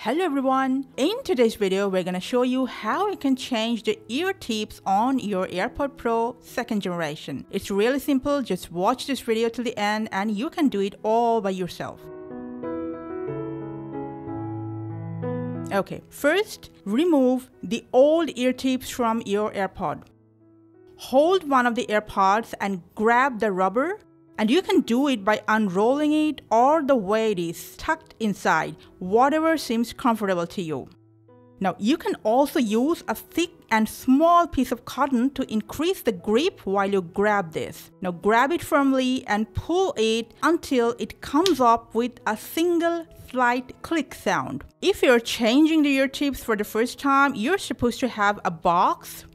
Hello everyone! In today's video, we're going to show you how you can change the ear tips on your AirPods Pro 2nd generation. It's really simple, just watch this video till the end and you can do it all by yourself. Okay, first remove the old ear tips from your AirPod. Hold one of the AirPods and grab the rubber. And you can do it by unrolling it or the way it is tucked inside, whatever seems comfortable to you. Now you can also use a thick and small piece of cotton to increase the grip while you grab this. Now grab it firmly and pull it until it comes up with a single slight click sound. If you're changing the ear tips for the first time, you're supposed to have a box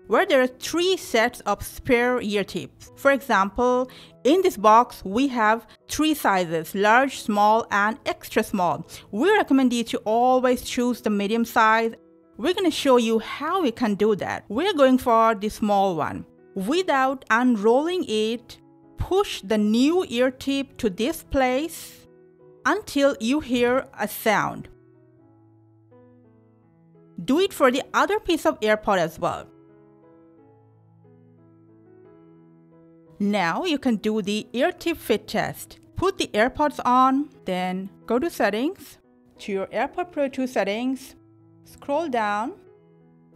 where there are 3 sets of spare ear tips. For example, in this box, we have 3 sizes, large, small, and extra small. We recommend you to always choose the medium size. We're gonna show you how we can do that. We're going for the small one. Without unrolling it, push the new ear tip to this place until you hear a sound. Do it for the other piece of AirPod as well. Now you can do the ear tip fit test. Put the AirPods on, then go to settings, to your AirPods Pro 2 settings, scroll down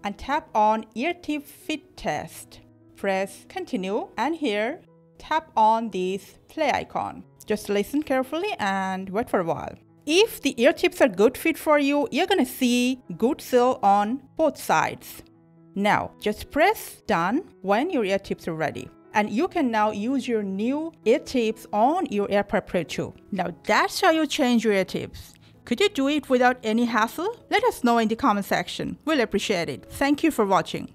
and tap on ear tip fit test. Press continue and here tap on this play icon. Just listen carefully and wait for a while. If the ear tips are good fit for you, you're gonna see good seal on both sides. Now just press done when your ear tips are ready. And you can now use your new ear tips on your AirPods Pro 2. Now that's how you change your ear tips. Could you do it without any hassle? Let us know in the comment section. We'll appreciate it. Thank you for watching.